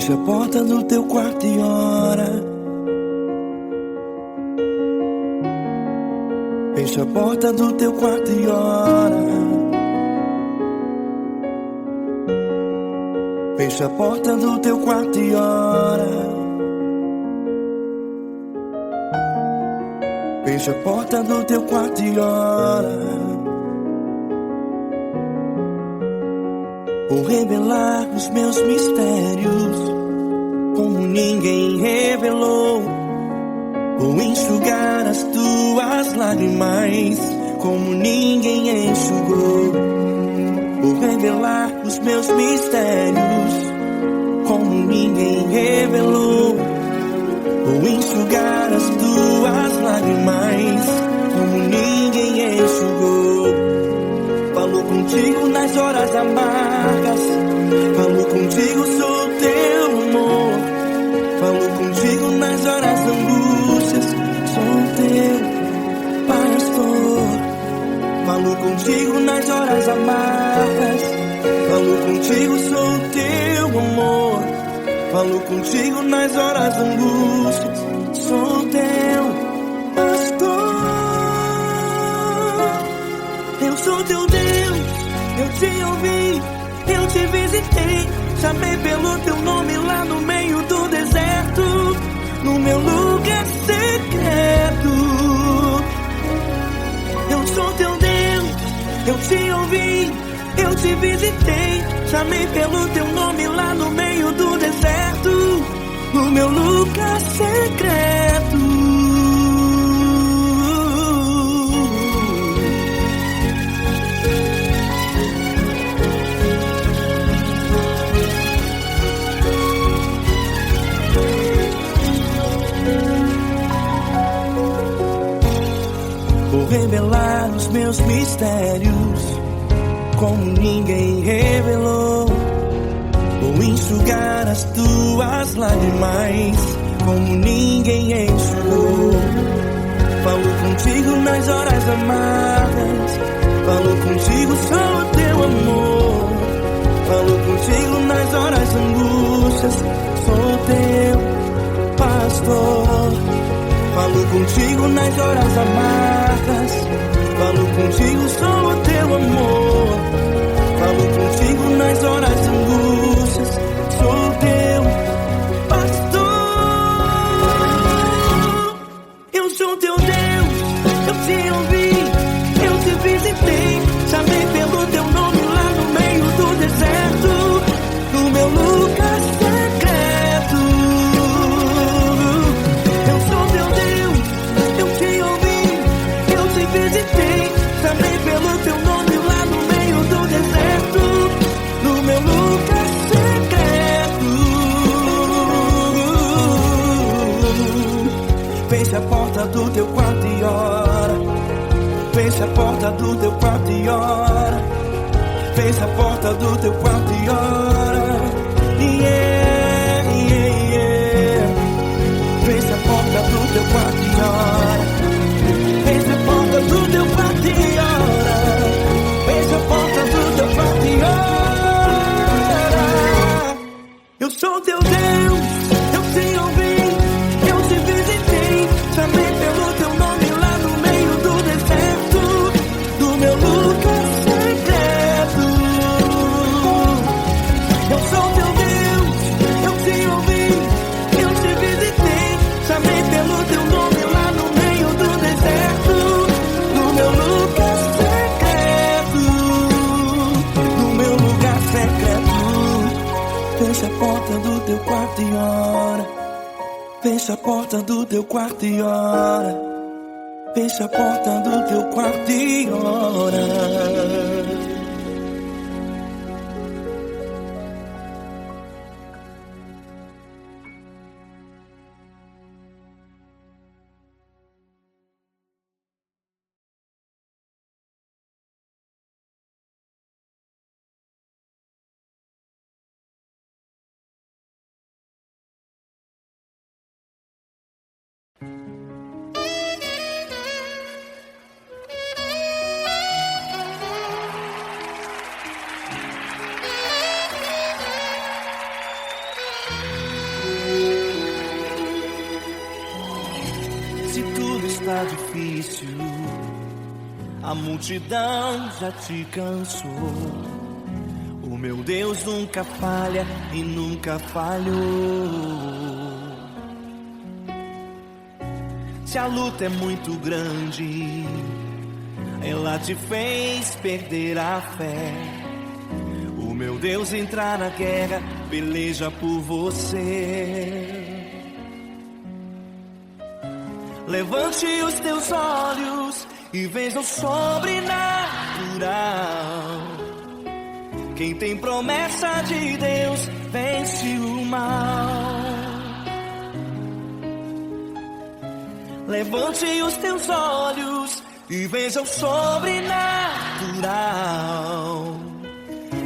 Fecha a porta do teu quarto e ora. Fecha a porta do teu quarto e ora. Fecha a porta do teu quarto e ora. Fecha a porta do teu quarto e ora. Vou revelar os meus mistérios como ninguém revelou. Vou enxugar as tuas lágrimas como ninguém enxugou. Vou revelar os meus mistérios como ninguém revelou. Vou enxugar as tuas lágrimas como ninguém enxugou. Falou contigo nas horas amargas. Falou contigo, sou teu amor. Falou contigo nas horas angústias. Sou teu pastor. Falou contigo nas horas amargas. Falou contigo, sou teu amor. Falou contigo nas horas angústias. Sou teu pastor. Eu sou teu Deus, eu te ouvi, eu te visitei. Chamei pelo teu nome lá no meio do deserto, no meu lugar secreto. Eu sou teu Deus, eu te ouvi, eu te visitei. Chamei pelo teu nome lá no meio do deserto, no meu lugar secreto. Vou revelar os meus mistérios como ninguém revelou. Vou enxugar as tuas lágrimas como ninguém enxugou. Falou contigo nas horas amargas. Falou contigo, sou teu amor. Falou contigo nas horas angústias. Sou teu pastor. Falou contigo nas horas amargas. Falou contigo, sou teu amor. Falou contigo nas horas angústias. Sou teu pastor. Eu sou teu Deus, eu te ouvi, eu te visitei. Chamei pelo teu nome lá no meio do deserto, no meu lugar secreto. Eu sou teu Deus, eu te ouvi, eu te visitei. Chamei pelo teu nome lá no meio do deserto, no meu lugar secreto. Fecha a porta do teu quarto e ora. Fecha a porta do teu quarto e ora. Fecha a porta do teu quarto e ora. Yeah, yeah, yeah. Fecha a porta do teu quarto e ora. Fecha a porta do teu quarto e ora. Fecha a porta do teu quarto e ora. Eu sou teu Deus, eu te ouvi, eu te visitei. Chamei pelo teu nome lá no meio do deserto, do meu lugar secreto. Eu sou teu Deus, eu te ouvi, eu te visitei. Chamei pelo teu nome lá no meio do deserto, no meu lugar secreto, no meu lugar secreto. Fecha a porta do teu quarto e ora. Fecha a porta do teu quarto e ora. Fecha a porta do teu quarto e ora. difícil, a multidão já te cansou. O meu Deus nunca falha e nunca falhou. Se a luta é muito grande, ela te fez perder a fé. O meu Deus entrar na guerra, peleja por você. Levante os teus olhos e veja o sobrenatural. Quem tem promessa de Deus vence o mal. Levante os teus olhos e veja o sobrenatural.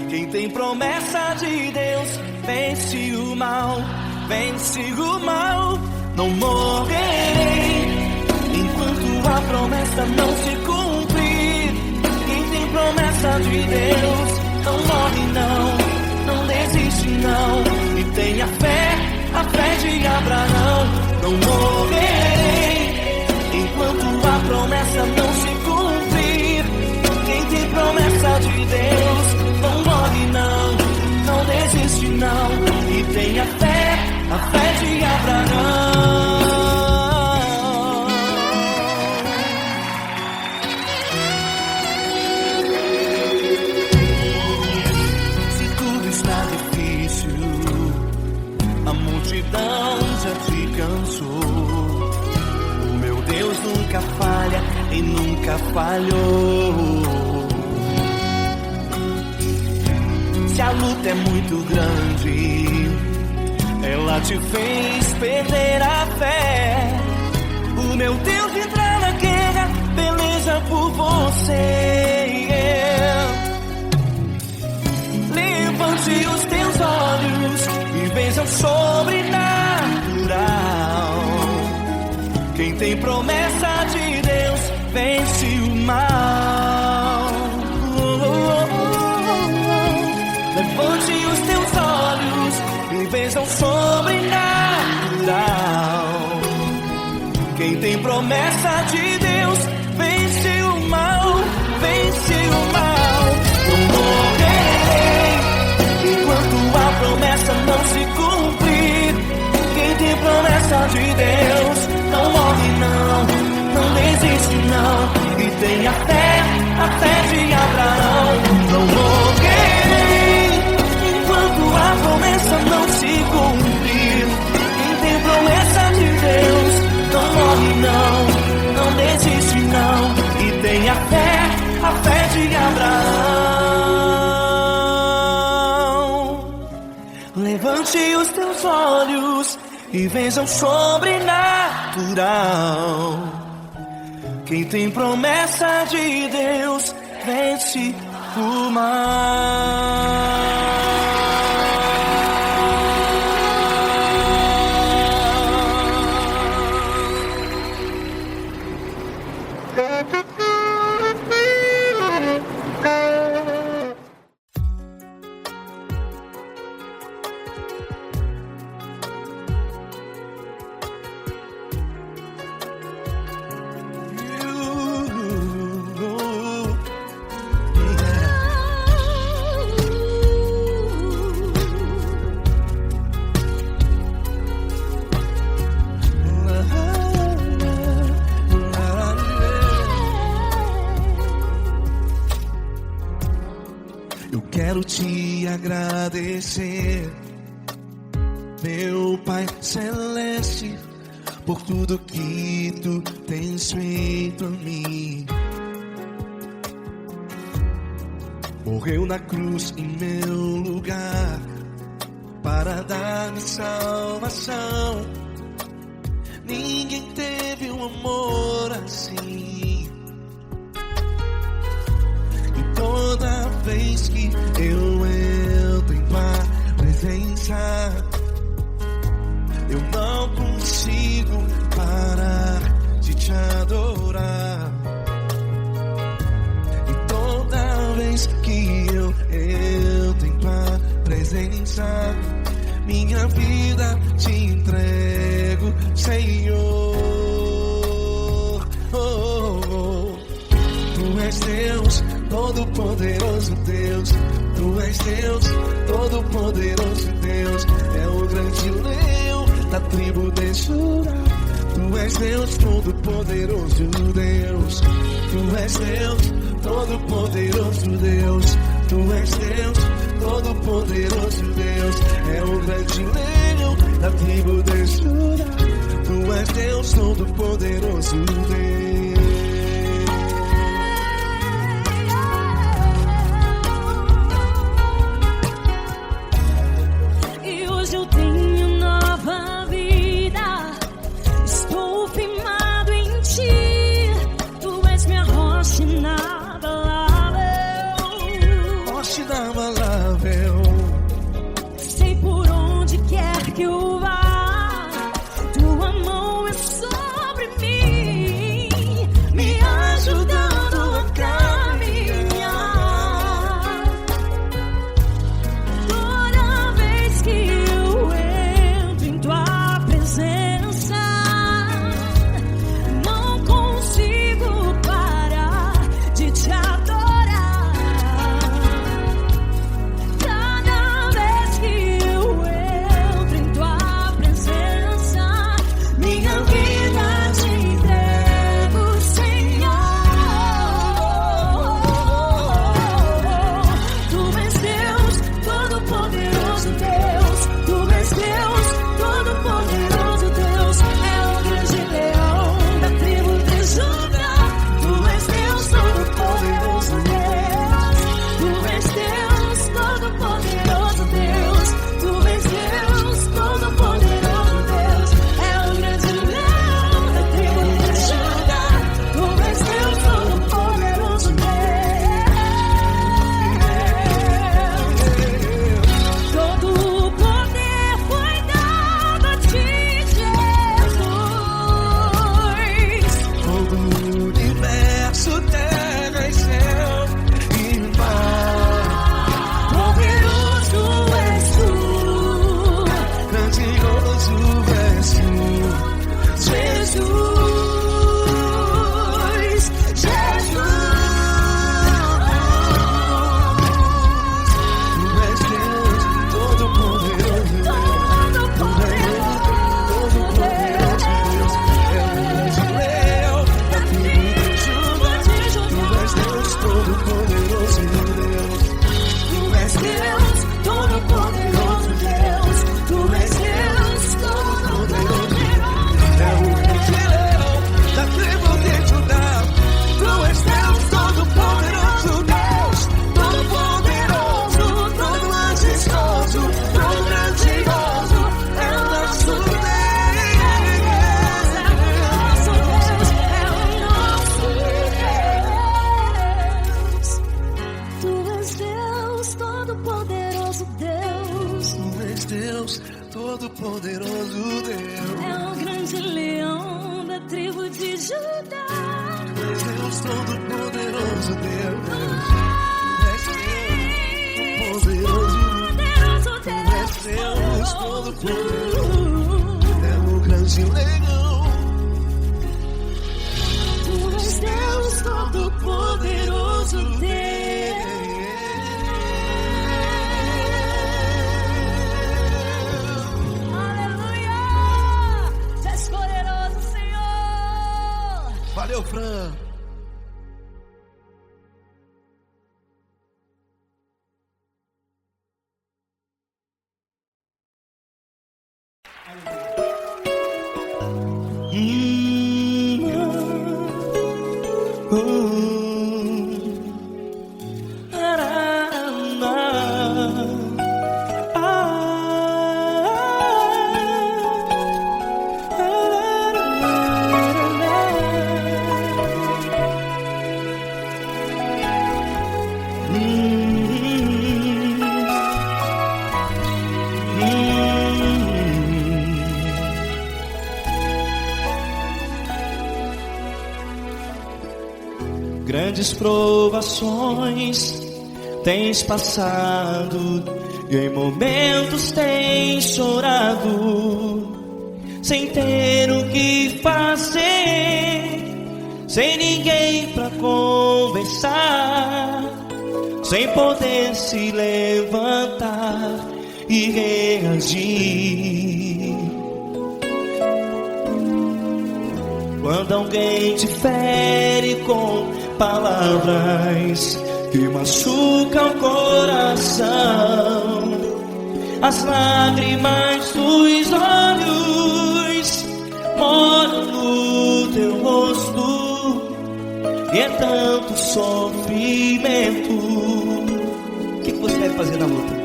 Quem tem promessa de Deus vence o mal, vence o mal. Não morrerei enquanto a promessa não se cumprir. Quem tem promessa de Deus não morre não, não desiste não. E tenha fé, a fé de Abraão. Não morrerei enquanto a promessa não se cumprir. Quem tem promessa de Deus não morre não, não desiste não. E tenha fé, a fé de Abraão. Se tudo está difícil, a multidão já te cansou. O meu Deus nunca falha e nunca falhou. Se a luta é muito grande, ela te fez perder a fé. O meu Deus entrar na guerra, peleja por você. Levante os teus olhos e veja o sobrenatural. Quem tem promessa de Deus vence o mal. Levante os teus olhos e veja o sobrenatural. Quem tem promessa de Deus vence o mal, vence o mal. Não morrerei enquanto a promessa não se cumprir. Quem tem promessa de Deus não morre não, não desiste não. E tenha fé, a fé de Abraão. Não morrerei enquanto a promessa não se cumprir. Quem tem promessa de Deus não morre não, não desiste não. E tenha fé, a fé de Abraão. Levante os teus olhos e veja o sobrenatural. Quem tem promessa de Deus vence o mal. Quero te agradecer, meu Pai Celeste, por tudo que tu tens feito a mim. Morreu na cruz em meu lugar para dar-me salvação. Ninguém teve um amor assim. E toda vez que eu entro em tua presença, eu não consigo parar de te adorar. E toda vez que eu entro em tua presença, minha vida te entrego, Senhor. Oh, oh, oh. és Deus, todo-poderoso Deus. Tu és Deus, todo-poderoso Deus. É o grande leão da tribo de Judá. Tu és Deus, todo-poderoso Deus. Tu és Deus, todo-poderoso Deus. Tu és Deus, todo-poderoso Deus. É o grande leão da tribo de Judá. Tu és Deus, todo-poderoso Deus. E hoje eu tenho nova vida. Estou firmado em ti. Tu és minha rocha inabalável. Rocha inabalável. Sei por onde quer que eu vá, tua mão é sobre mim, me ajudando a caminhar. Toda vez que eu entro em tua presença, não consigo parar de te adorar. Cada vez que eu entro em tua presença, minha vida te entrego, Senhor. Tu és Deus, todo-poderoso Deus. Tu és Deus, todo-poderoso Deus. É o grande leão da tribo de Judá. Tu és Deus, todo-poderoso Deus. Tu és Deus, todo-poderoso Deus. Tu és Deus, todo-poderoso Deus. É o grande leão da tribo de Judá. Tu és Deus, todo-poderoso Deus. Todo o poder foi dado a ti, Jesus. Todo o universo, terra e céu e mar. Poderoso és tu, Grandioso és tu, Jesus. Jesus. Tu és Deus, todo-poderoso Deus. Tu és todo-poderoso Deus. É o grande leão da tribo de Judá. Tu és Deus, todo-poderoso Deus. Tu és Deus, todo-poderoso Deus. Tu és Deus, todo-poderoso É o grande leão da tribo de Judá. Tu és Deus, todo-poderoso Deus. Todo-poderoso, todo majestoso, todo grandioso. É o nosso Deus. Tu és Deus, todo-poderoso Deus. Tu és Deus, todo-poderoso Deus. É o grande leão da tribo de Judá. Tu és Deus, todo-poderoso Deus. Tu és Deus, poderoso. Poderoso Tu és Deus, todo-poderoso. Deus. É o grande leão. Tu és Deus, todo-poderoso Deus. Aleluia! Tu és poderoso, Senhor. Valeu, Fran. Grandes provações tens passado e em momentos tens chorado, sem ter o que fazer, sem ninguém pra conversar, sem poder se levantar e reagir. Quando alguém te fere com palavras que machucam o coração, as lágrimas dos olhos moram no teu rosto, e é tanto sofrimento. O que você deve fazer na luta?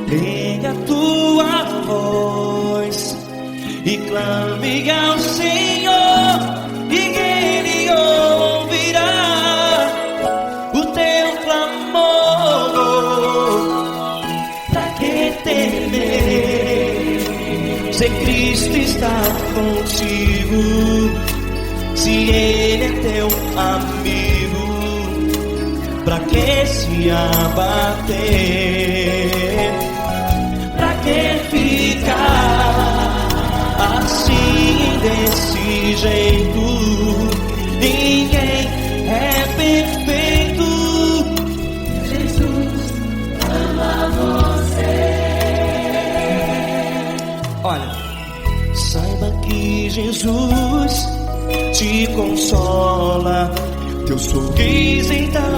Pega a tua voz e clame ao Senhor, e Ele ouvirá o teu clamor. Pra que temer, se Cristo está contigo, se Ele é teu amigo? Pra que se abater? Pra que ficar assim, desse jeito? Ninguém é perfeito. Jesus ama você. Olha, saiba que Jesus te consola, teu sorriso então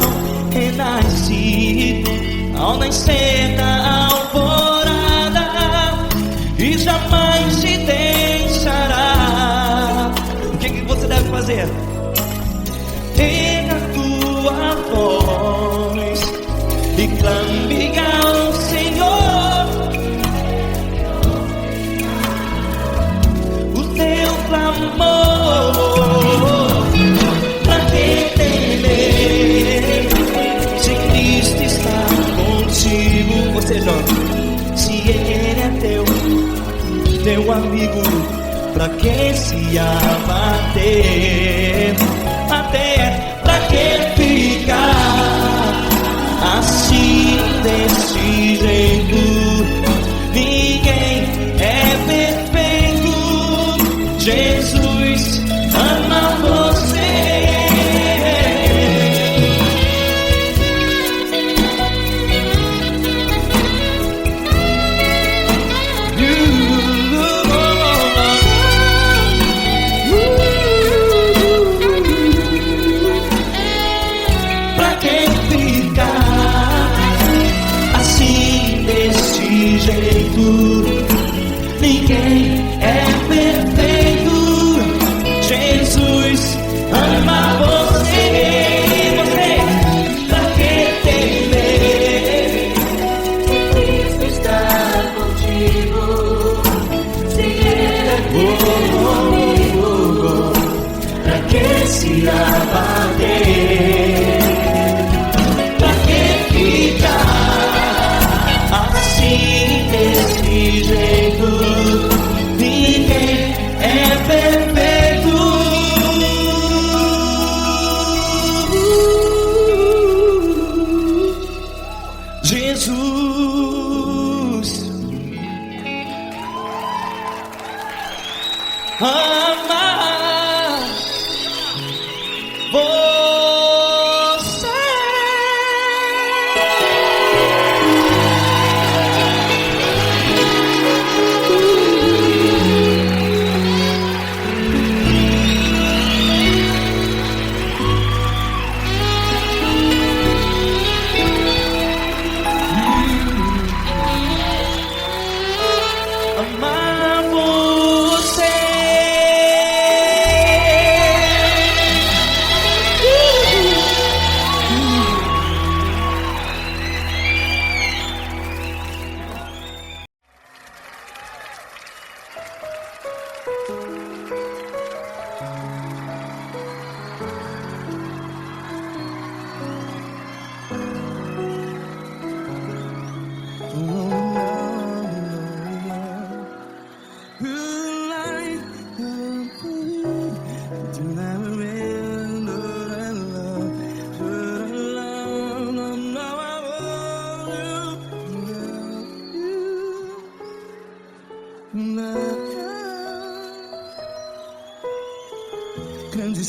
renasce ao nascer da alvorada, e jamais te deixará. O que você deve fazer? Pega a tua voz e clame ao Senhor, o teu clamor. Pra que temer, se Cristo está contigo? Ou seja, se Ele é teu amigo, pra que se abater? Até pra que ficar assim, desse jeito? Ninguém é perfeito. Jesus ama você.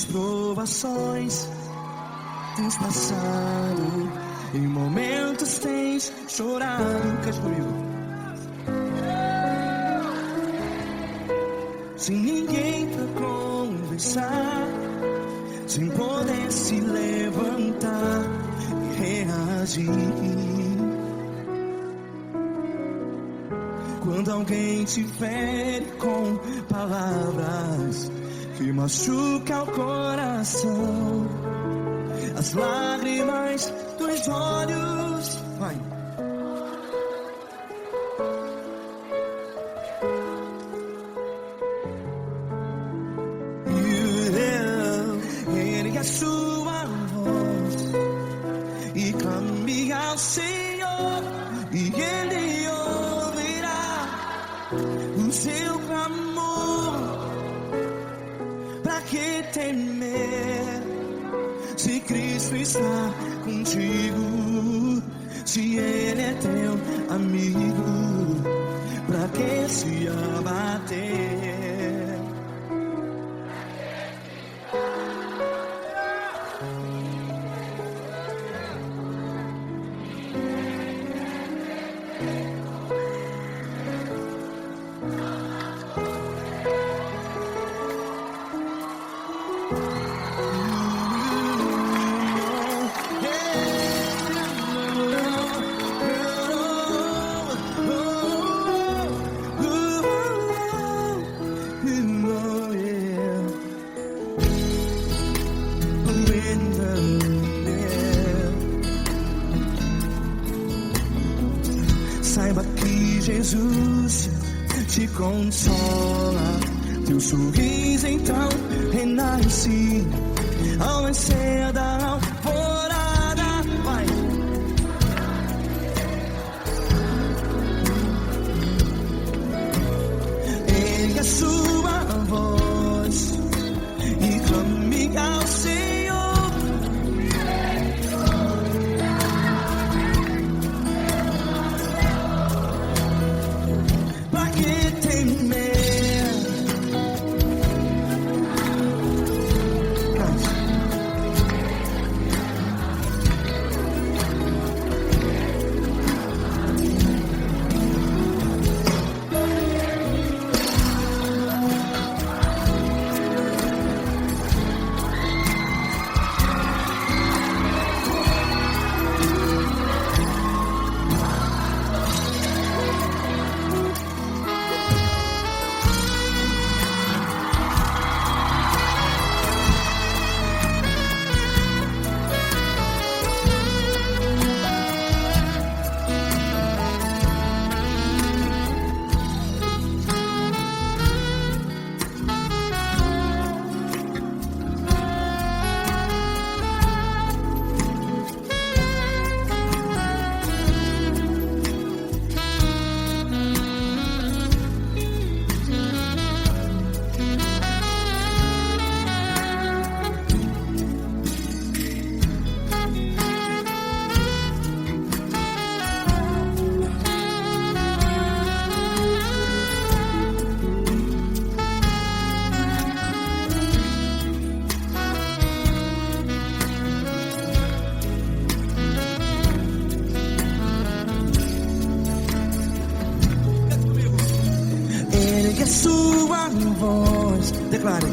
vezes provações tens passado, em momentos tens chorado. Cante comigo. Sem ninguém pra conversar, sem poder se levantar e reagir. Quando alguém te fere com palavras que machucam o coração, as lágrimas dos olhos, vai. Ergue a sua voz e clame ao Senhor, e Ele ouvirá o seu clamor. Pra que temer, se Cristo está contigo? Se Ele é teu amigo, pra que se abater? Saiba que Jesus te consola, teu sorriso então renasce ao nascer da alvorada. Vai. Ergue a sua voz e clame ao Senhor. Ergue a sua voz, declare.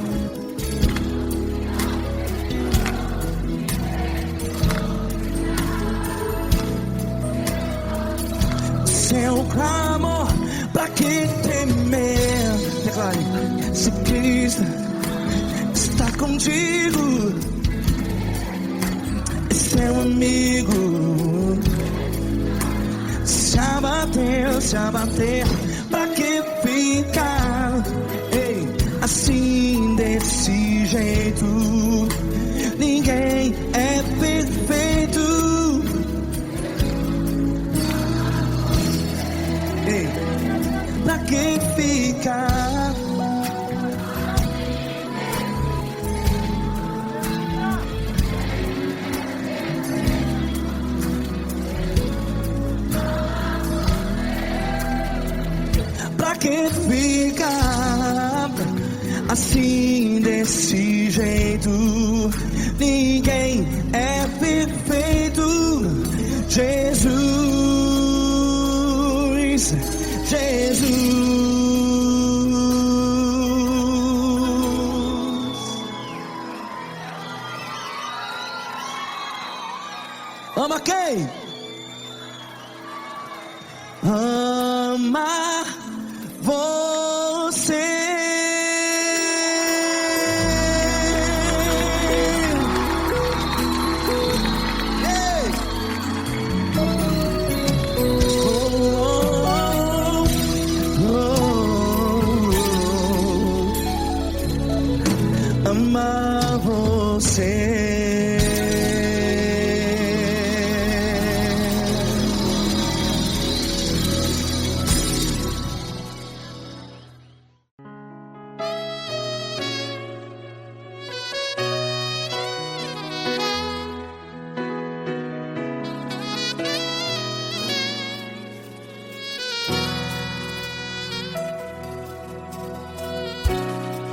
Seu clamor, pra que temer? Declare. Se Cristo está contigo, é seu amigo. Se abater, pra que ficar, ei, assim desse jeito? Ninguém é perfeito. Ei, pra que ficar? Pra que ficar assim desse jeito? Ama quem? Ama você. Ei! Amar você.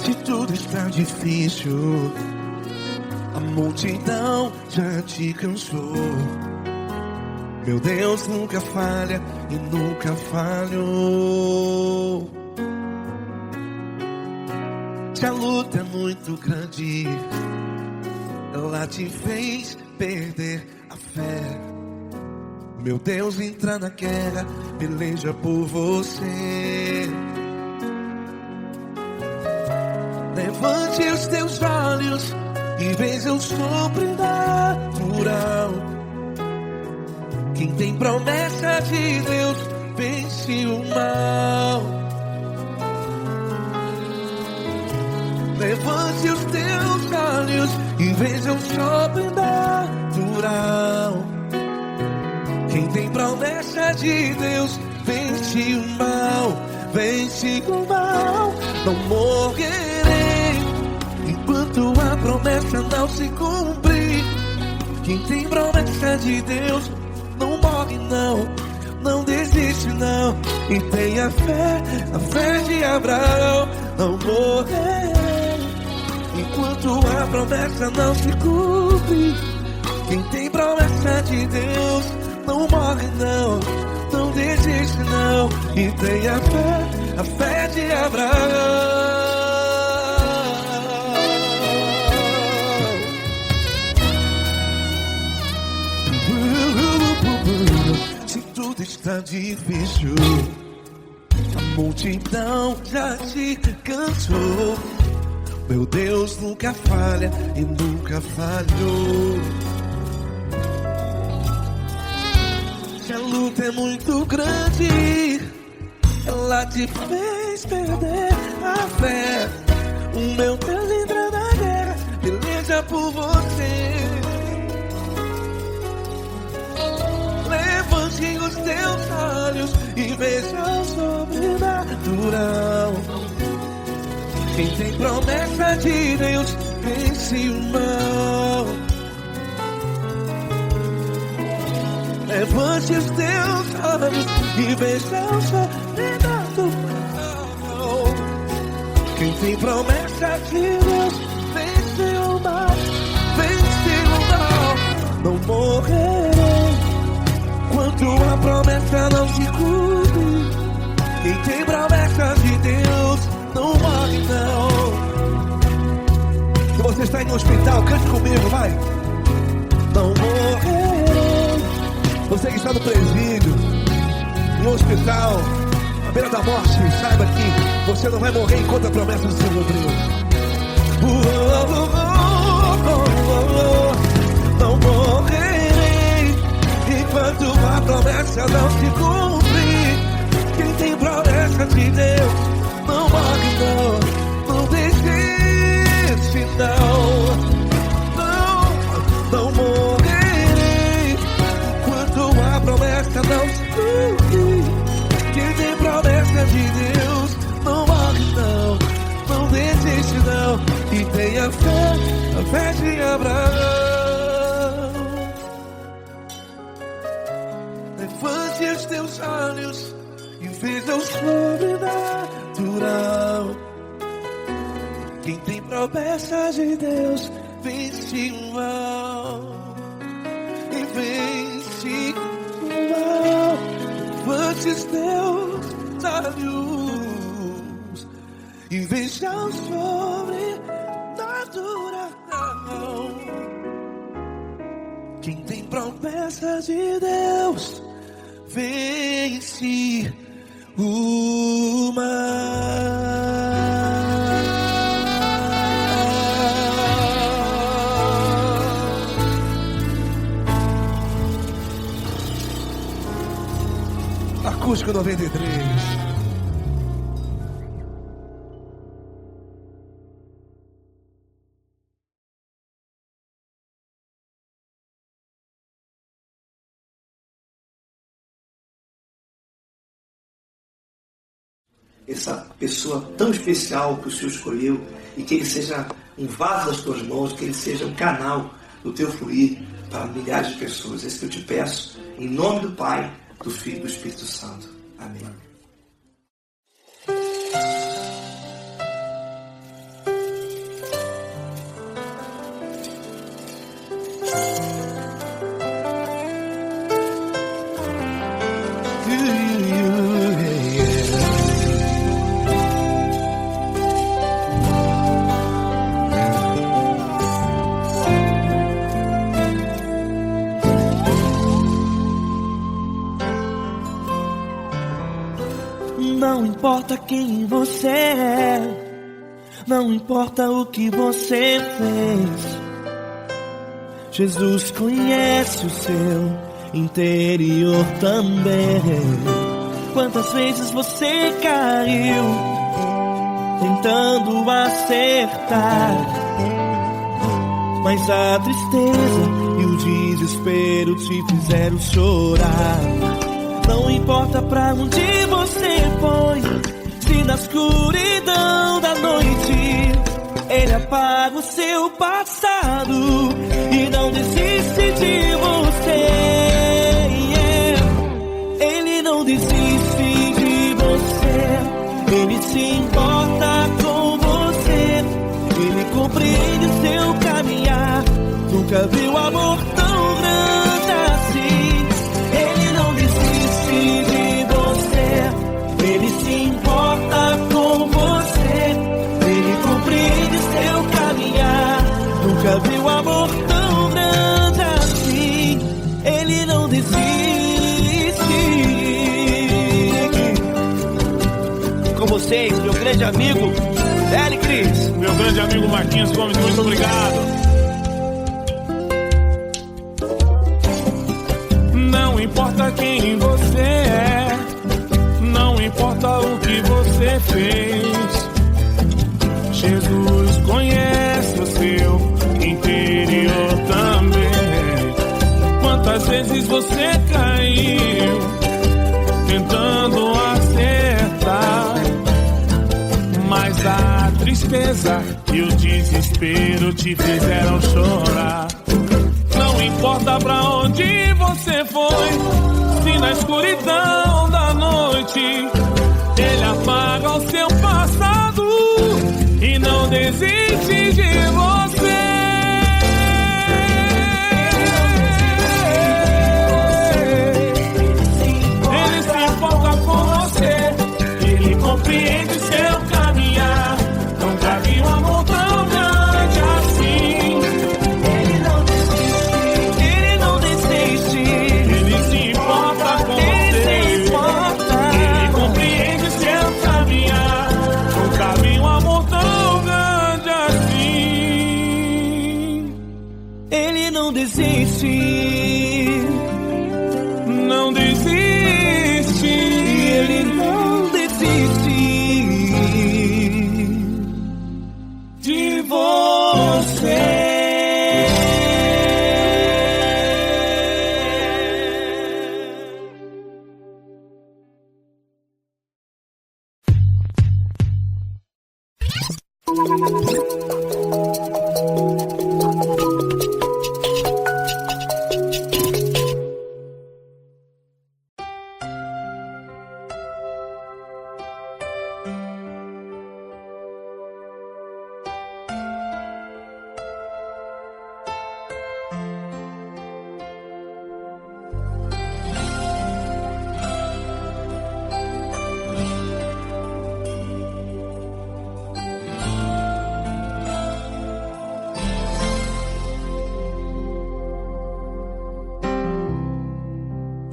Se tudo está difícil, a multidão já te cansou. Meu Deus nunca falha e nunca falhou. Se a luta é muito grande, ela te fez perder a fé. Meu Deus entra na guerra, peleja por você. Levante os teus olhos e veja o sobrenatural. Quem tem promessa de Deus vence o mal. Levante os teus olhos e veja o sobrenatural. Quem tem promessa de Deus vence o mal. Vence o mal. Não morrerei enquanto a promessa não se cumprir. Quem tem promessa de Deus não morre não, não desiste não. E tenha fé, a fé de Abraão. Não morrerei enquanto a promessa não se cumpre. Quem tem promessa de Deus não morre não, não desiste não. E tenha fé, a fé de Abraão. Se tudo está difícil, a multidão já te cansou. Meu Deus nunca falha e nunca falhou. Se a luta é muito grande, ela te fez perder a fé. O meu Deus entra na guerra, peleja por você. Levante os teus olhos e veja o sobrenatural. Quem tem promessa de Deus vence o mal. Levante os teus olhos e veja o sobrenatural. Quem tem promessa de Deus vence o mal. Vence o mal. Não morrerei enquanto a promessa não se cumpre. Quem tem promessa de Deus não morre não. Se você está em um hospital, cante comigo, vai. Não morrerei. Você que está no presídio, em um hospital, à beira da morte, saiba que você não vai morrer enquanto a promessa se cumpriu. Não morrerei enquanto a promessa não se cumprir. Quem tem promessa de Deus não morre não, não desiste não. Não morrerei enquanto a promessa não se cumprir. Quem tem promessa de Deus não morre não, não desiste não. E tenha fé, a fé de Abraão. Levante os teus olhos e veja o sobrenatural. Quem tem promessa de Deus vence o mal. E vence o mal. Levante os teus olhos e veja o sobrenatural. Quem tem promessa de Deus vence o mal. Acústico 93. Essa pessoa tão especial que o Senhor escolheu, e que ele seja um vaso das tuas mãos, que ele seja um canal do teu fluir para milhares de pessoas. É isso que eu te peço, em nome do Pai, do Filho e do Espírito Santo. Amém. Não importa quem você é, não importa o que você fez, Jesus conhece o seu interior também. Quantas vezes você caiu tentando acertar, mas a tristeza e o desespero te fizeram chorar. Não importa pra onde você foi, se na escuridão da noite Ele apaga o seu passado e não desiste de você. Ele não desiste de você, Ele se importa com você, Ele compreende seu caminhar. Nunca viu amor tão grande assim. Ele não desiste de você, Ele se importa com você, Ele compreende seu caminhar. Nunca viu amor tão grande assim. Ele não desiste. Com vocês, meu grande amigo L. Cris. Meu grande amigo Marquinhos Gomes, muito obrigado. Não importa quem você é, não importa o que você fez, Jesus conhece o seu interior também. Quantas vezes você caiu tentando acertar, mas a tristeza e o desespero te fizeram chorar. Não importa pra onde você foi, se na escuridão da noite Ele apaga o seu passado e não desiste de você. Ele se importa com você, Ele compreende seu caminhar. Nunca vi um amor tão grande assim. Não desiste, não desiste, Ele não desiste de você.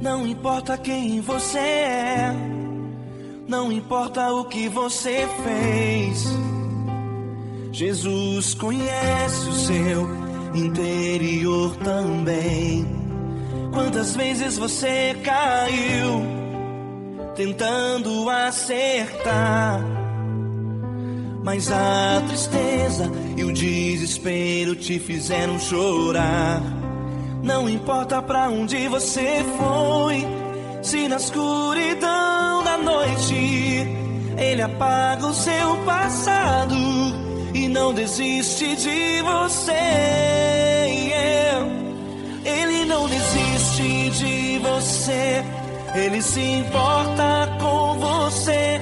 Não importa quem você é, não importa o que você fez, Jesus conhece o seu interior também. Quantas vezes você caiu tentando acertar, mas a tristeza e o desespero te fizeram chorar. Não importa pra onde você foi, se na escuridão da noite Ele apaga o seu passado e não desiste de você. Ele não desiste de você, Ele se importa com você,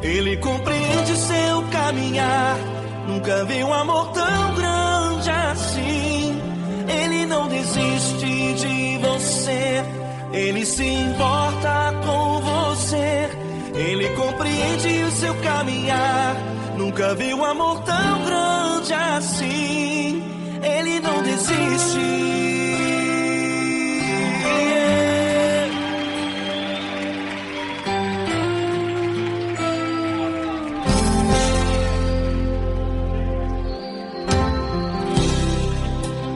Ele compreende seu caminhar. Nunca vi um amor tão grande assim. Ele não desiste de você, Ele se importa com você, Ele compreende o seu caminhar. Nunca vi um amor tão grande assim. Ele não desiste.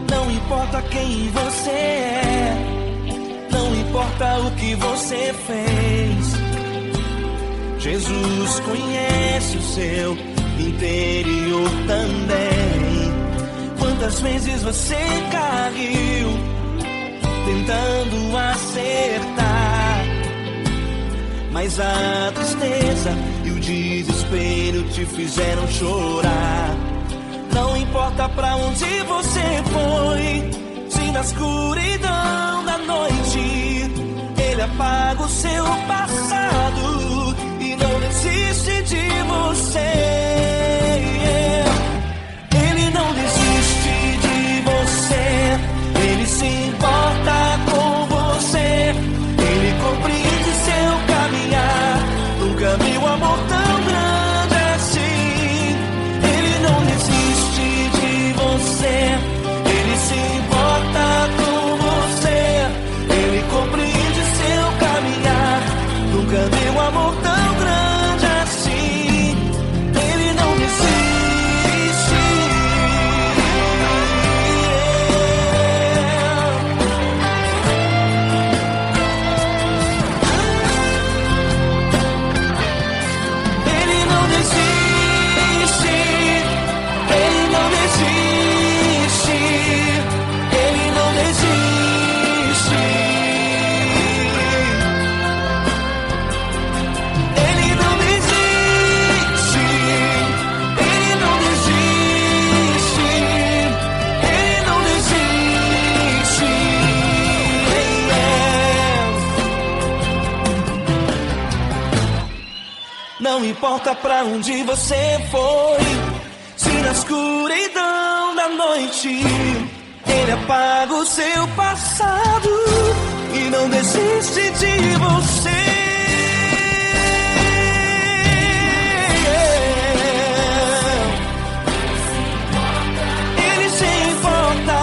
Não importa quem você é, não importa o que você fez, Jesus conhece o seu interior também. Quantas vezes você caiu tentando acertar, mas a tristeza e o desespero te fizeram chorar. Não importa pra onde você foi, se na escuridão da noite Ele apaga o seu passado e não desiste de você. Ele não desiste de você, Ele se importa com você, Ele compreende seu caminhar. Nunca vi um amor tão grande assim. Ele não desiste de você, Ele se importa com você, Ele compreende seu caminhar. Nunca vi um amor tão grande assim. Ele não desiste. Ele não desiste. Ele não desiste. Ele não desiste. Ele não desiste. Ele não desiste. Ele não desiste. Não importa pra onde você foi, se na escuridão da noite Ele apaga o seu passado e não desiste de você. Ele se importa,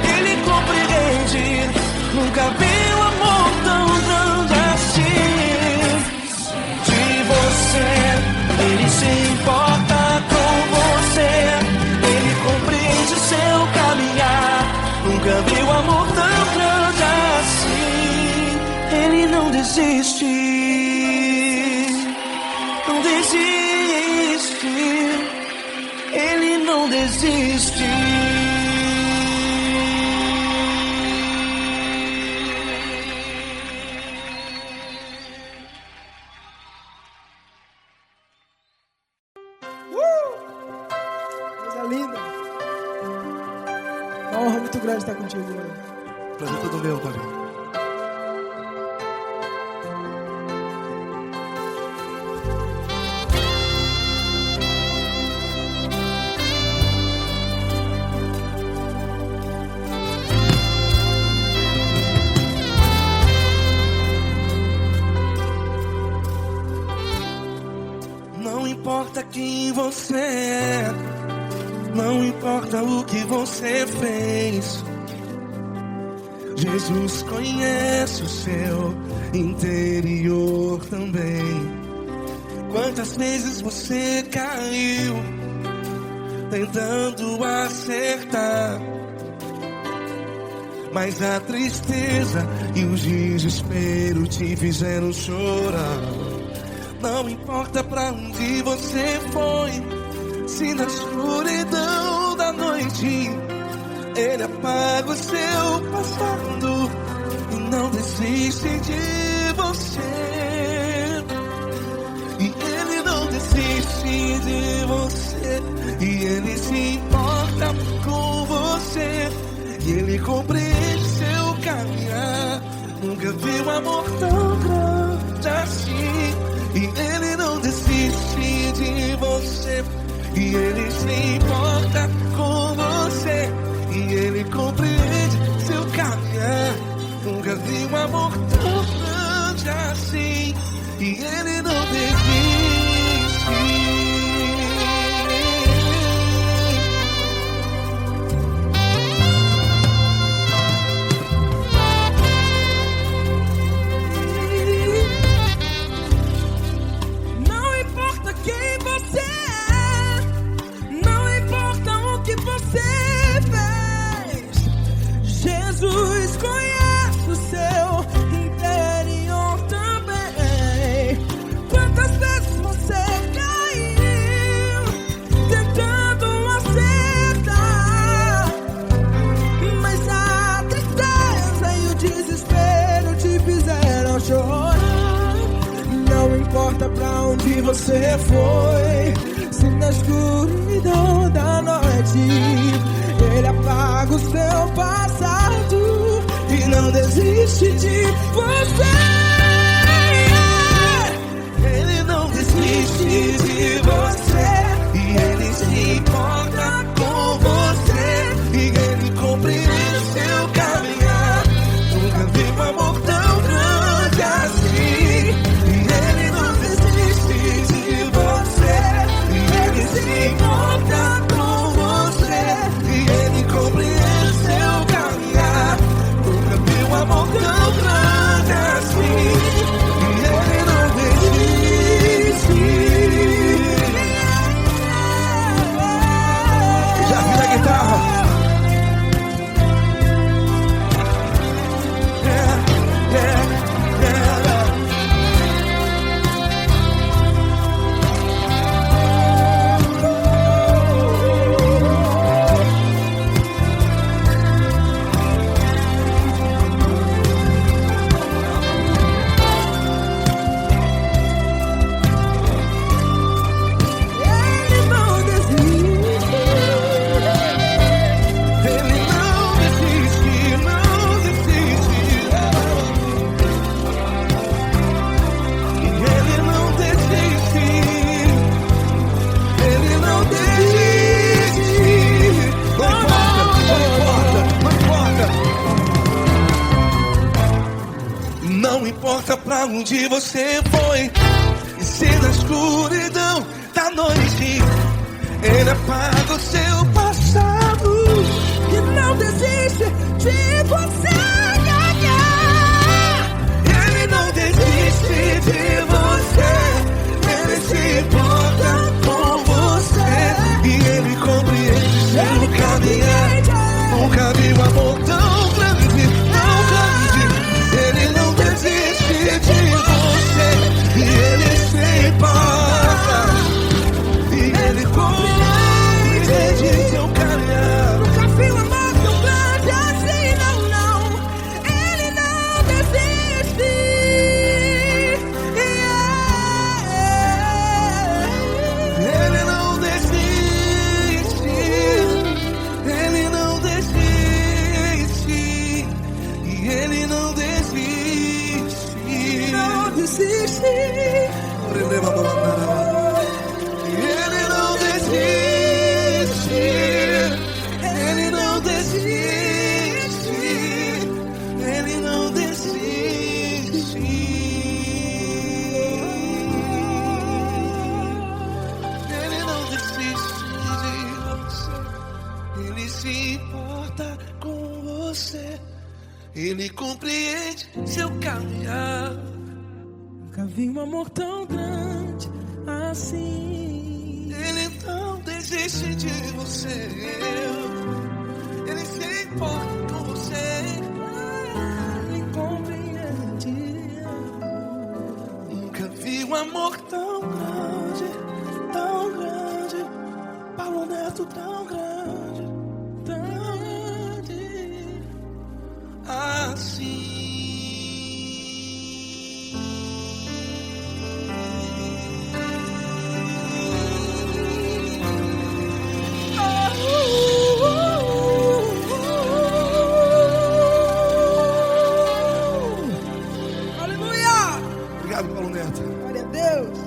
Ele compreende. Nunca vi um amor tão grande assim. De você, Ele se importa com você, Ele compreende seu caminhar. Nunca vi um amor tão grande assim. Ele não desiste, não desiste. Ele não desiste. Coisa linda. É uma honra muito grande estar contigo hoje. Prazer todo meu, Paulinho. Não importa quem você é, não importa o que você fez, Jesus conhece o seu interior também. Quantas vezes você caiu tentando acertar, mas a tristeza e o desespero te fizeram chorar. Não importa pra onde você foi, se na escuridão da noite Ele apaga o seu passado e não desiste de você. E Ele não desiste de você, e Ele se importa com você, e Ele compreende seu caminhar. Nunca vi um amor tão grande assim. E Ele não desiste de você, e Ele se importa com você, e Ele compreende seu caminhar. Nunca vi um amor tão grande assim. E Ele não desiste. Jesus conhece o seu interior também. Quantas vezes você caiu tentando acertar, mas a tristeza e o desespero te fizeram chorar. Não importa pra onde você foi, se na escuridão da noite Ele apaga o seu passado e não desiste de você. Ele não desiste de você, e Ele se importa com você, e Ele compreende seu caminhar. Nunca vi um amor tão grande assim. E Ele não desiste de você, e Ele se importa com você, e Ele compreende seu caminhar. Nunca vi um amor tão grande assim. E Ele não desiste. Já vi a guitarra. Não importa pra onde você foi, e se na escuridão da noite Ele apaga o seu passado e não desiste de você. Ele não desiste de você, Ele se importa com você, e Ele compreende seu caminhar. Nunca vi um amor tão grande, tão grande. Ele não desiste de você, e Ele se importa, e Ele compreende seu caminhar. Nunca vi um amor tão grande assim, não, não. Ele não desiste. Ele não desiste. Ele não desiste. E Ele não desiste. Não desiste. Ele não desiste. Ele não desiste. Ele não desiste. Ele não desiste de você. Ele se importa com você, Ele compreende seu caminhar. Nunca vi um amor tão grande assim. Ele não desiste de você. Ele se importa com você. Ele compreende. Nunca vi um amor tão grande, tão grande. Paulo Neto tão grande, tão grande assim. Aleluia! Obrigado, Paulo Neto. Glória a Deus.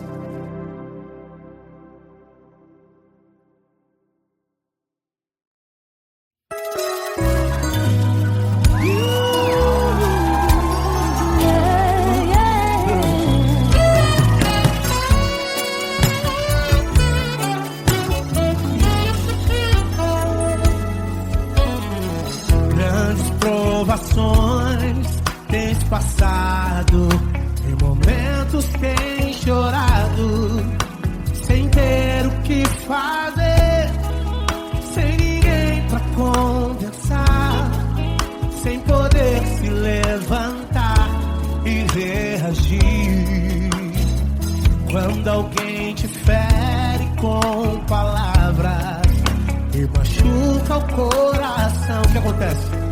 Grandes provações tens passado, em momentos tens chorado, sem ter o que fazer, sem ninguém pra conversar, sem poder se levantar e reagir. Quando alguém te fere com palavras e machuca o coração, o que acontece?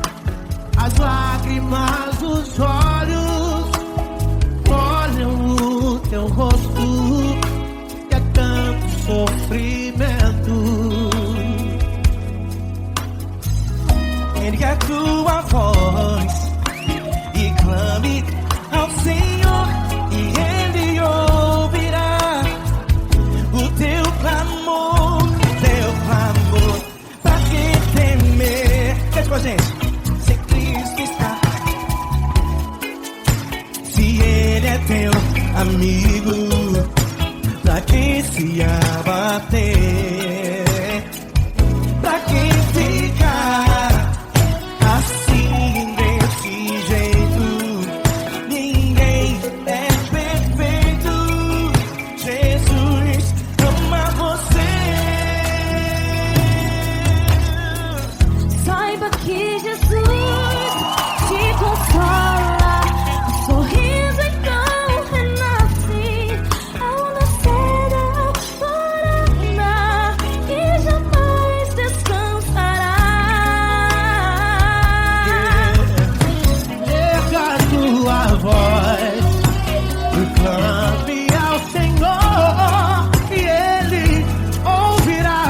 As lágrimas dos olhos molham o teu rosto, e é tanto sofrimento. Ergue a tua voz e clame ao Senhor, e Ele ouvirá o teu clamor, pra que temer? Cante com a gente. Se Cristo está, se Ele é teu amigo, pra que se abater? Pra que ficar assim desse jeito? Ninguém é perfeito. Jesus ama você. Saiba que Jesus te consola, o sorriso então renasce ao nascer da aurora e jamais descansará. Erga a tua voz e clame ao Senhor, e Ele ouvirá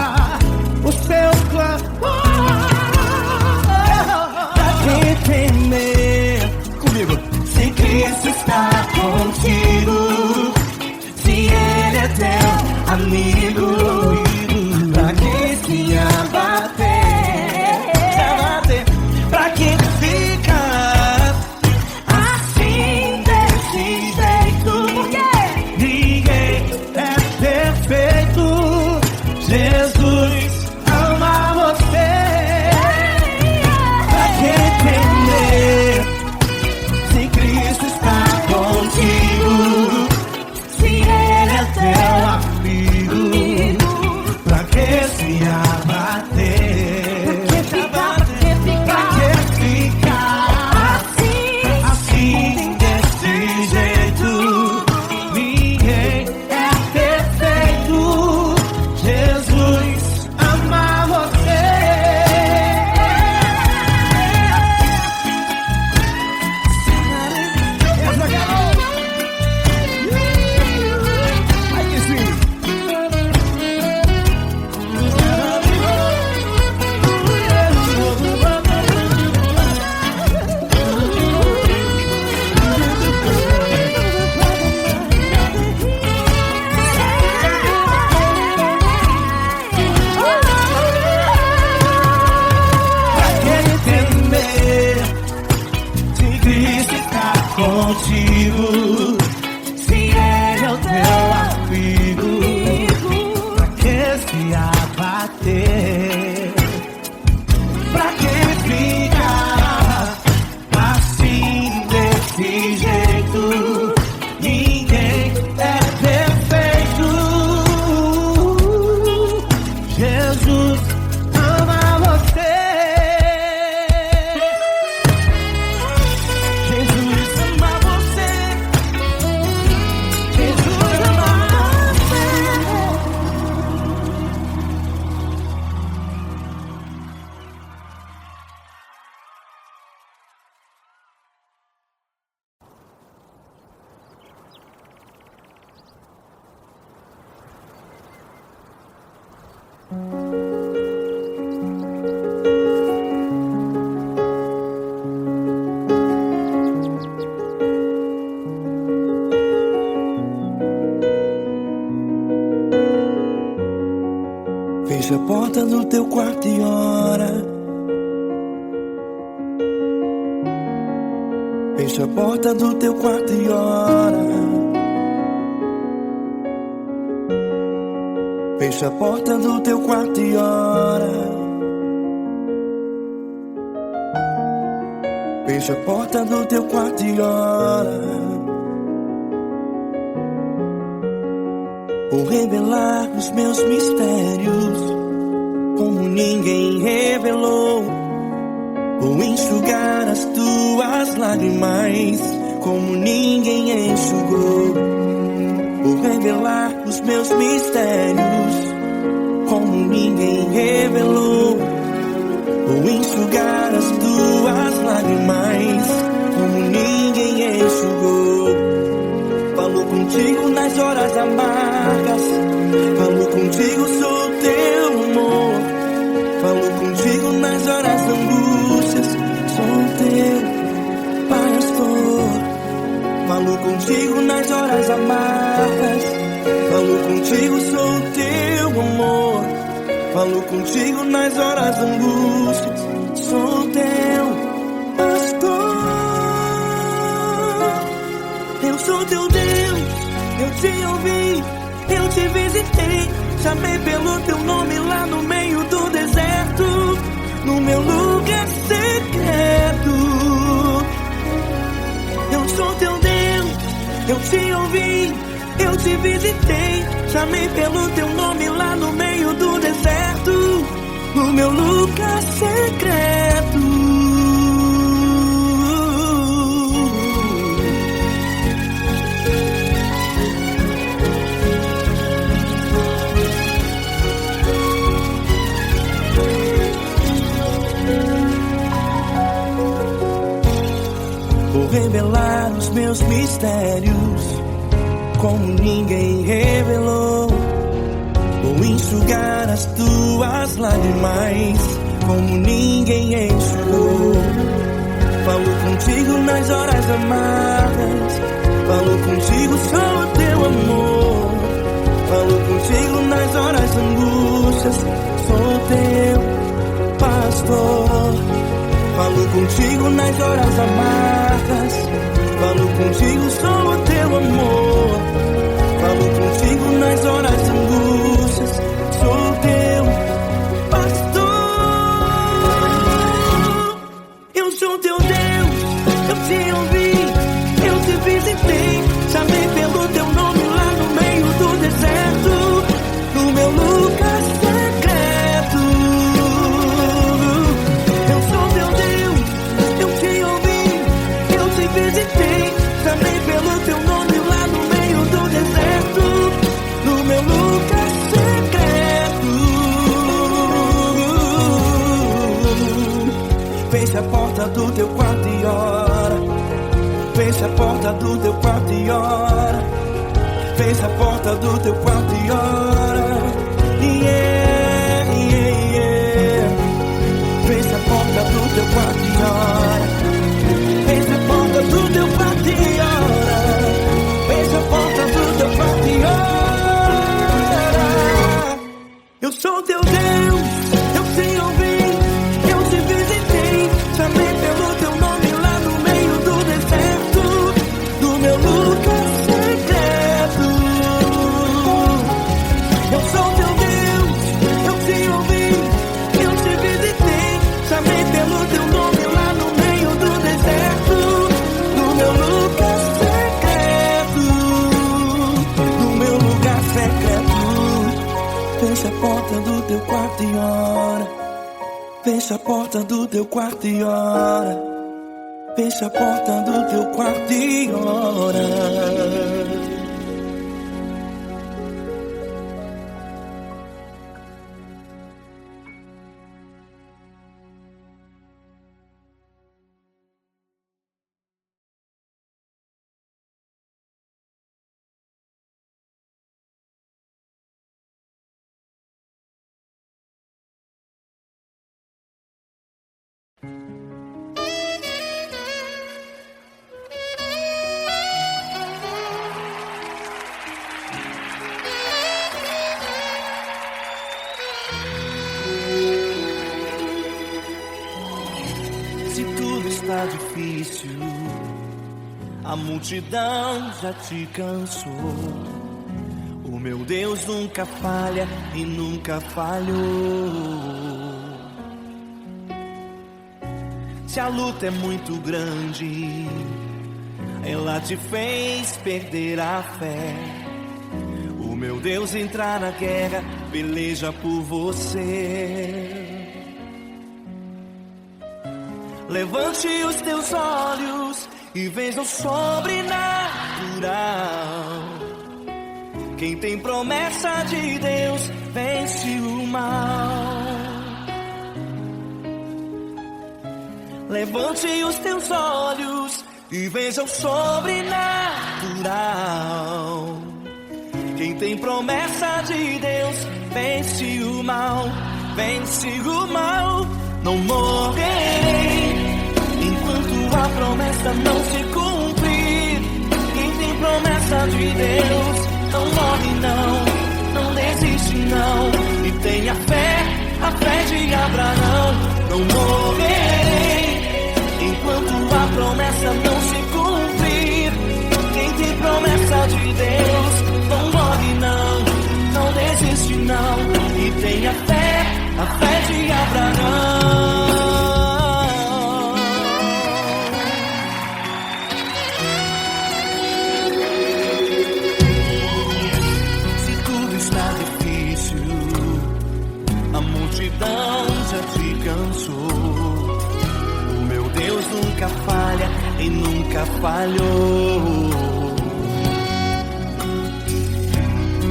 o seu clamor. Pra que temer? Comigo. Se Cristo está contigo, se Ele é teu amigo, pra que se abater? Pra que ficar assim desse jeito? Ninguém é perfeito. Jesus ama você. Pra que temer? Se Cristo está contigo, se Ele é teu amigo, pra que se abater? Pra que ficar assim desse jeito? Ninguém é perfeito. Jesus ama você. Aí que sim. Pra que temer? Se Cristo está contigo, se Ele é o teu amigo, pra que se abater? Pra que ficar Fecha a porta do teu quarto e ora. Fecha a porta do teu quarto e ora. Fecha a porta do teu quarto e ora. Fecha a porta do teu quarto e ora. Vou revelar os meus mistérios como ninguém revelou. Vou enxugar as tuas lágrimas como ninguém enxugou. Vou revelar os meus mistérios como ninguém revelou. Vou enxugar as tuas lágrimas como ninguém enxugou. Falo contigo nas horas amargas, falo contigo, sou teu amor. Falo contigo nas horas angústias, sou teu pastor. Falo contigo nas horas amargas, falo contigo, sou teu amor. Falo contigo nas horas angústias, sou teu pastor. Eu sou teu Deus, eu te ouvi, eu te visitei. Chamei pelo teu nome lá no meio do deserto, no meu lugar secreto. Eu sou teu Deus, eu te ouvi, eu te visitei. Chamei pelo teu nome lá no meio do deserto, no meu lugar secreto. Vou revelar os meus mistérios como ninguém revelou. Vou enxugar as tuas lágrimas como ninguém enxugou. Falo contigo nas horas amargas, falo contigo, sou teu amor. Falo contigo nas horas angústias, sou teu pastor. Falo contigo nas horas amargas, falo contigo, sou teu amor. Falo contigo nas horas angústias, sou teu pastor. Eu sou teu Deus, eu te ouvi, eu te visitei. Chamei pelo teu nome lá no meio do deserto, no meu lugar secreto. Eu sou teu Deus, eu te ouvi, eu te visitei. Chamei pelo teu nome lá no meio do deserto, no meu lugar secreto. Fecha a porta do teu quarto e ora. Fecha a porta do teu quarto e ora. Fecha a porta do teu quarto e ora. Yeah, yeah, yeah. Fecha a porta do teu quarto e ora. Fecha a porta do teu quarto e ora. Fecha a porta do teu quarto e ora. Eu sou teu Deus, eu te ouvi, eu te visitei. Chamei pelo teu nome lá no meio do deserto, no meu lugar secreto. Eu sou teu Deus, eu te ouvi, eu te visitei. Chamei pelo teu nome lá no meio do deserto, no meu lugar secreto, no meu lugar secreto. Fecha a porta do teu quarto e ora. Fecha a porta do teu quarto e ora. Fecha a porta do teu quarto e ora. difícil, a multidão já te cansou. O meu Deus nunca falha e nunca falhou. Se a luta é muito grande, ela te fez perder a fé. O meu Deus entrar na guerra, peleja por você. Levante os teus olhos e veja o sobrenatural. Quem tem promessa de Deus vence o mal. Levante os teus olhos e veja o sobrenatural. Quem tem promessa de Deus vence o mal, vence o mal. Não morrerei enquanto a promessa não se cumprir. Quem tem promessa de Deus não morre não desiste não. E tenha fé, a fé de Abraão. Não morrerei enquanto a promessa não se cumprir. Quem tem promessa de Deus não morre não desiste não. E tenha fé, a fé de Abraão. Se tudo está difícil, a multidão já te cansou. O meu Deus nunca falha e nunca falhou.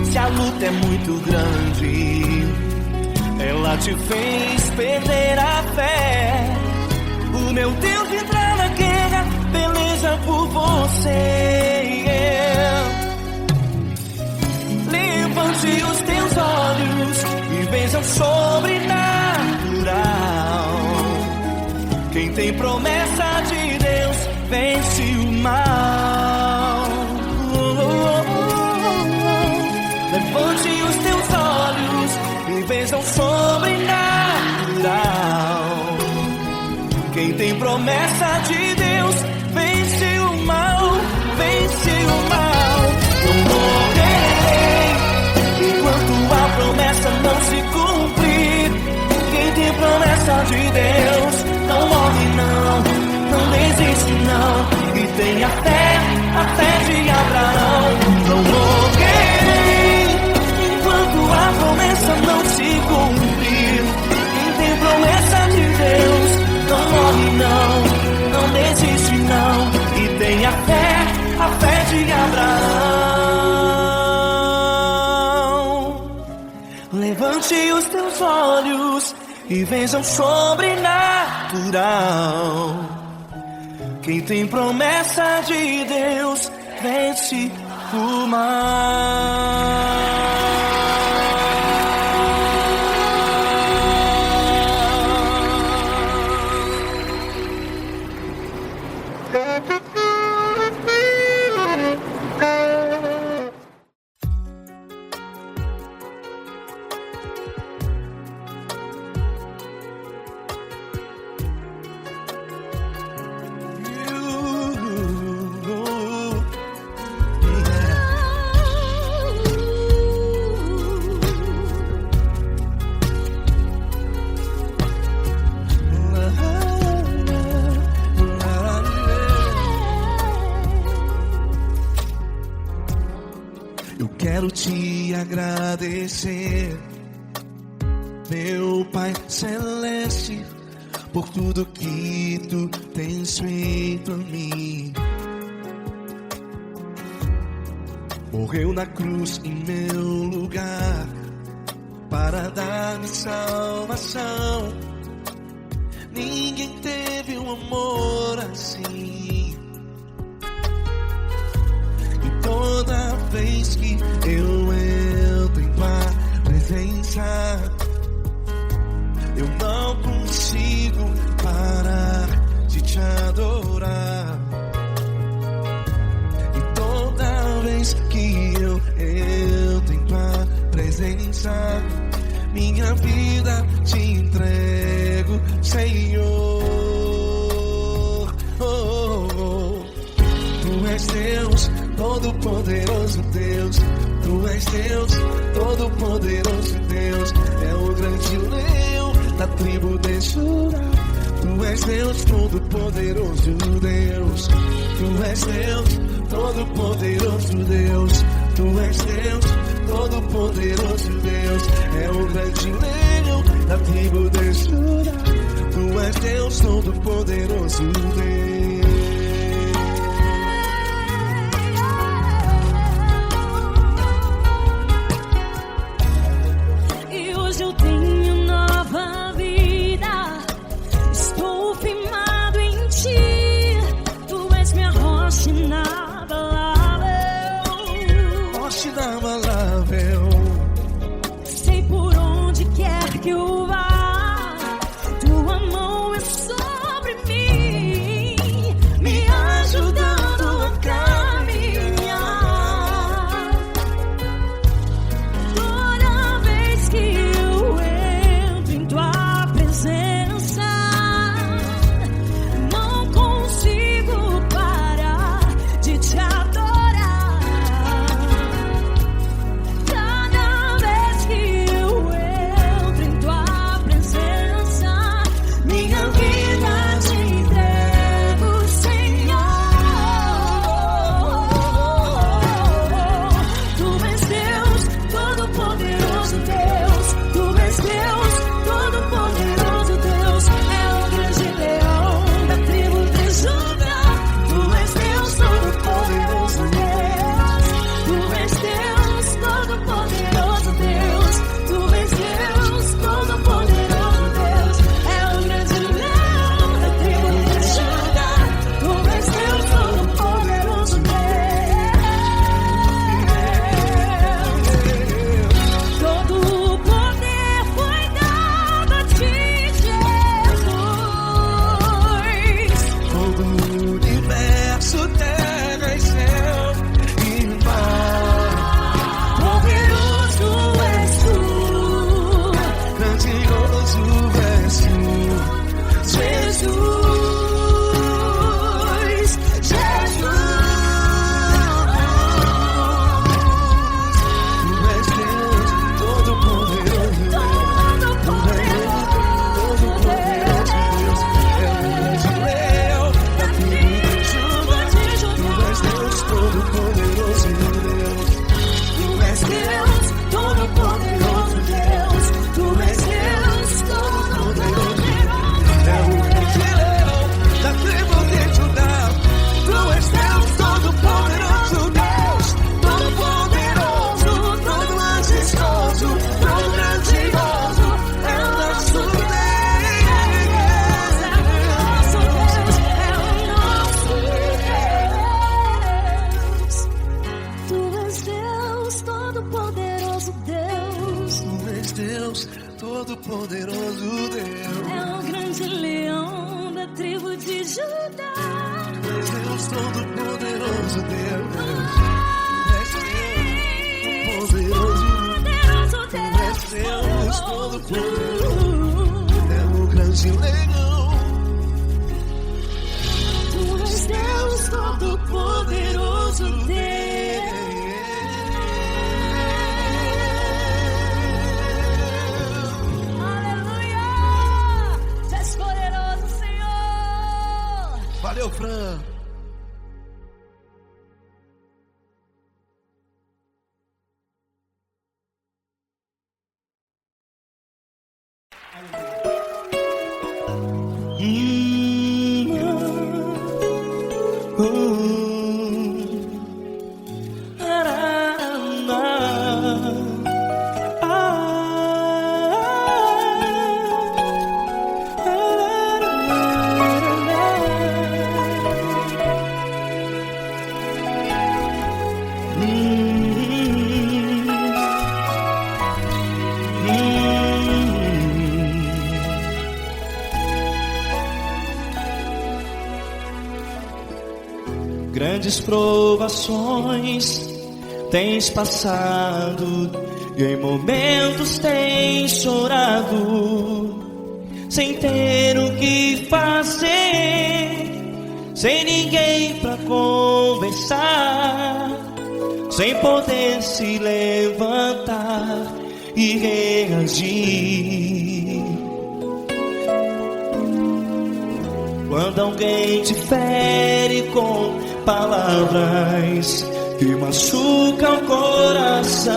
Se a luta é muito grande, ela te fez perder a fé. O meu Deus entrar na guerra, peleja por você. Levante os teus olhos e veja o sobrenatural. Quem tem promessa de Deus vence o mal. Levante os teus olhos e veja o sobrenatural. Quem tem promessa de Deus vence o mal, vence o mal. Não morrerei enquanto a promessa não se cumprir. Quem tem promessa de Deus não morre não desiste não. E tenha fé, a fé de Abraão. Não morrerei enquanto a promessa não se cumprir. Quem tem promessa de Deus não morre não desiste não. E tenha fé, a fé de Abraão. Levante os teus olhos e veja o sobrenatural. Quem tem promessa de Deus vence o mal. Quero te agradecer, meu Pai Celeste, por tudo que tu tens feito a mim. Morreu na cruz em meu lugar para dar-me salvação. Ninguém teve um amor assim. E toda vez que eu entro em tua presença, eu não consigo parar de te adorar. E toda vez que eu entro em tua presença, minha vida te entrego, Senhor. Oh, oh. Todo-Poderoso Deus, Tu és Deus, Todo-Poderoso Deus, é o grande leão da tribo de Judá. Tu és Deus, Todo-Poderoso Deus, Tu és Deus, Todo-Poderoso Deus, Tu és Deus, Todo-Poderoso Deus, é o grande leão da tribo de Judá. Tu és Deus, Todo-Poderoso Deus. Eu tenho nova vida, estou firmado em Ti. Tu és minha rocha inabalável, Rocha inabalável. sei por onde quer que eu vá, Tua mão é sobre mim, me ajudando a caminhar. Toda vez que eu entro em Tua presença, não consigo parar de Te adorar. Cada vez que eu entro em Tua presença, minha vida Te entrego, Senhor. Tu és Deus, Todo-Poderoso Deus, Tu és Deus, Todo-Poderoso Deus, é o grande leão da tribo de Judá. Tu és Deus, Todo-Poderoso Deus, Tu és Deus, Todo-Poderoso Deus, Tu és Deus, Todo-Poderoso Deus, é o grande leão da tribo de Judá. Tu és Deus, Todo-Poderoso Deus. Todo o poder foi dado a Ti, Jesus. Todo o universo, terra e céu e mar. Poderoso és Tu, Grandioso és Tu, Jesus. Tu és Deus, Todo-Poderoso Deus, Todo-Poderoso Deus, é o grande leão da tribo de Judá. Tu és Deus, Todo-Poderoso Deus, Tu és Deus, Todo-Poderoso Deus, Tu és Deus, Todo-Poderoso é o grande leão da tribo de Judá. Tu és Deus, Todo-Poderoso Deus, Todo-Poderoso, todo majestoso, todo grandioso, é o nosso Deus. Tu és Deus, Todo-Poderoso Deus, Tu és Deus, Todo-Poderoso Deus, é o grande leão da tribo de Judá. Tu és Deus, Todo-Poderoso Deus, Tu és Deus, Poderoso Tu és Deus, Todo-Poderoso, é o grande leão. Tu és Deus, Todo-Poderoso Deus. Aleluia! Tu és poderoso, Senhor. Valeu, Fran. Grandes provações tens passado e em momentos tens chorado, sem ter o que fazer, sem ninguém pra conversar, sem poder se levantar e reagir. Quando alguém te fere com palavras que machucam o coração,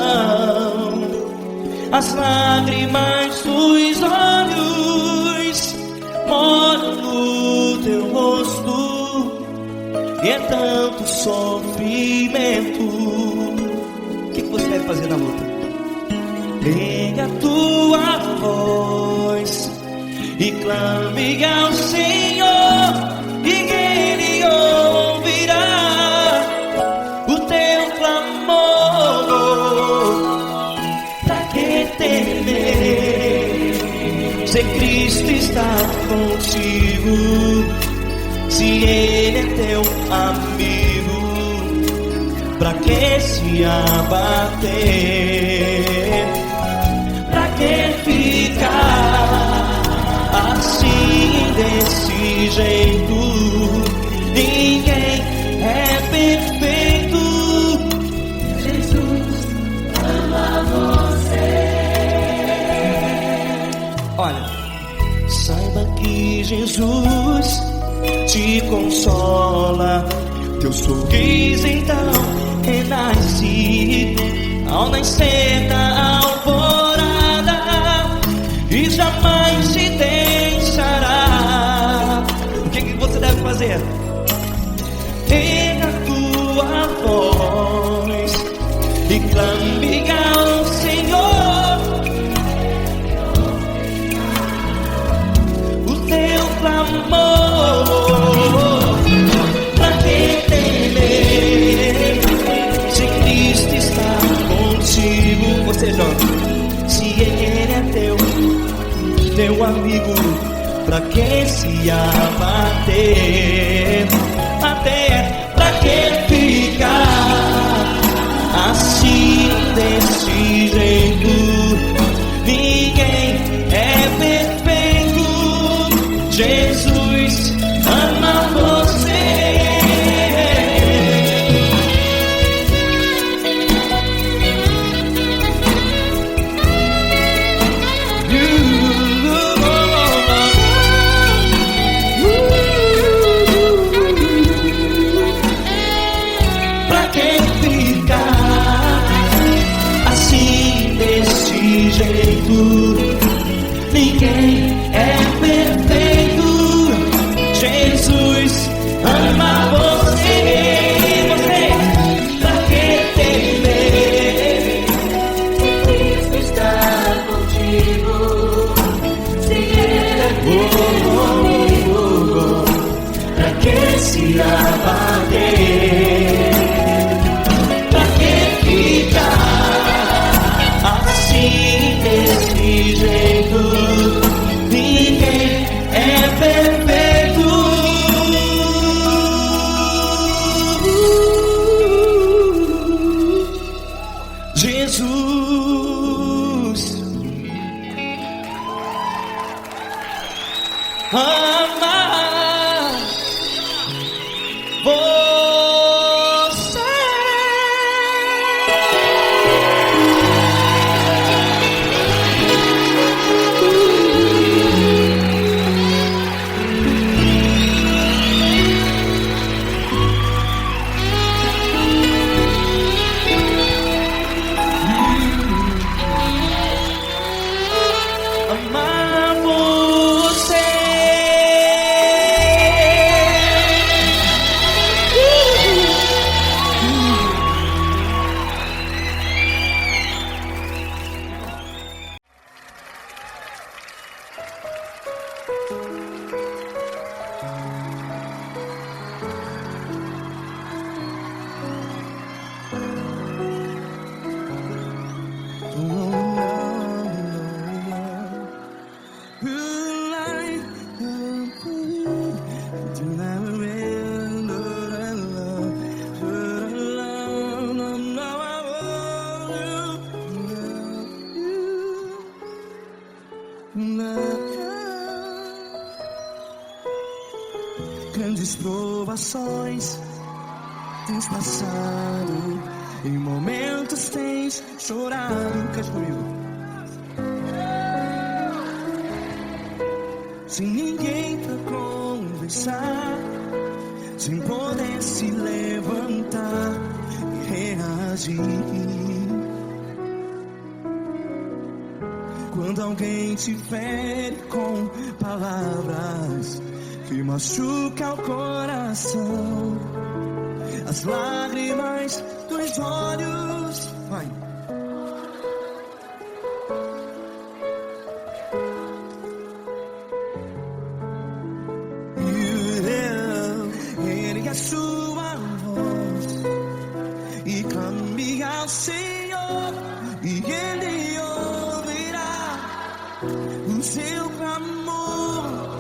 as lágrimas dos olhos molham no teu rosto, e é tanto sofrimento. O que você deve fazer na luta? Pega a tua voz e clame ao Senhor, e Ele ouvirá o teu clamor. Pra que temer, se Cristo está contigo, se Ele é teu amigo? Pra que se abater? Pra que ficar assim, desse jeito? Ninguém é perfeito. Jesus ama você. Olha, saiba que Jesus te consola. Teu sorriso então renasce ao nascer da alvorada, e jamais te deixará. O que você deve fazer? Pega a tua voz e clame ao Senhor, o teu clamor. Pra que temer, se Cristo está contigo? Você joga. Se Ele é teu amigo, pra que se abater? Até pra que ficar assim, desse jeito? Ninguém é perfeito. Jesus ama você. provações tens passado, em momentos tens chorado. Cante comigo. Sem ninguém pra conversar, sem poder se levantar e reagir. Quando alguém te fere com palavras que machucam o coração, as lágrimas dos olhos, vai. Ergue a sua voz e clame ao Senhor, e Ele ouvirá o seu clamor.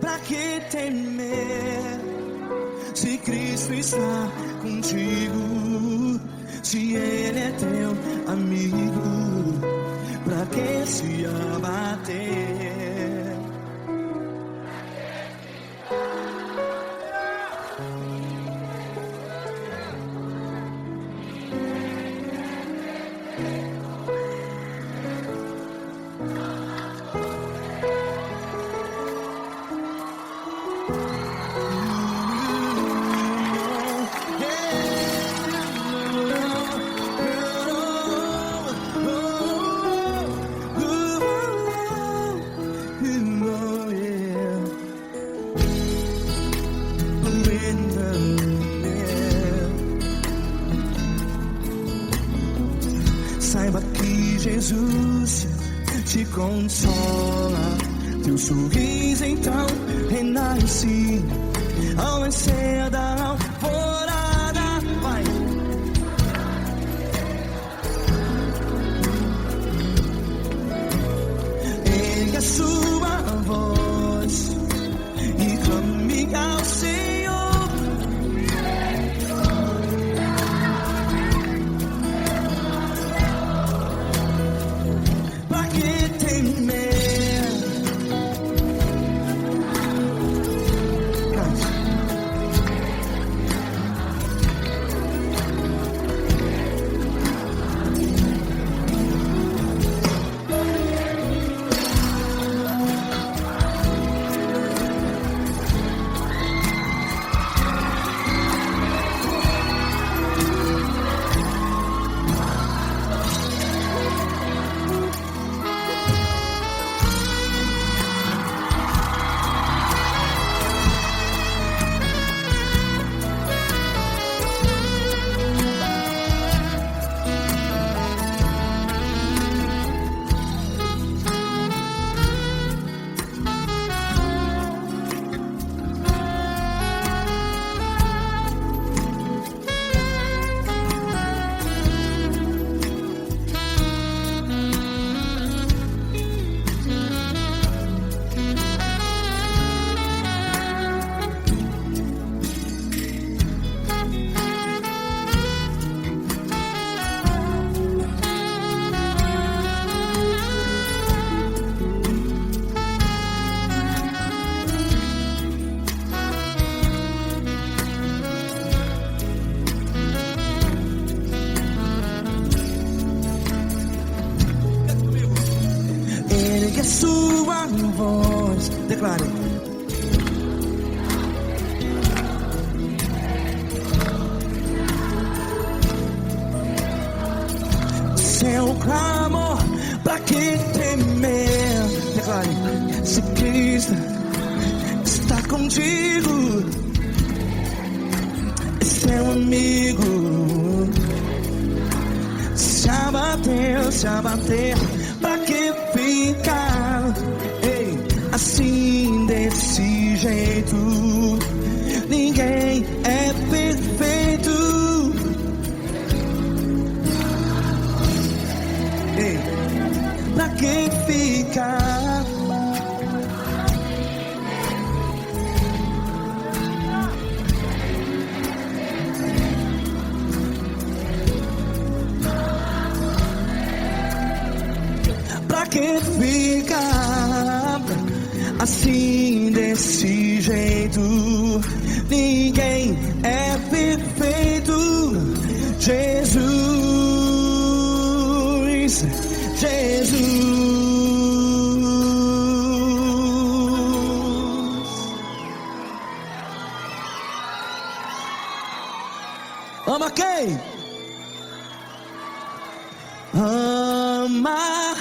Pra que temer, se Cristo está contigo? Se Ele é teu amigo, pra que se abater? Saiba que Jesus te consola, teu sorriso então renasce ao nascer da alvorada. Vai. Ergue a sua voz e clame ao Senhor. Ergue a sua voz, declare. Seu clamor, pra que temer? Declare. Se Cristo está contigo, é seu amigo. Se abater, pra que ficar assim desse jeito? Ninguém é perfeito. Pra que ficar? Pra que ficar assim desse jeito? ninguém é perfeito. Jesus, Jesus. Ama quem? Ama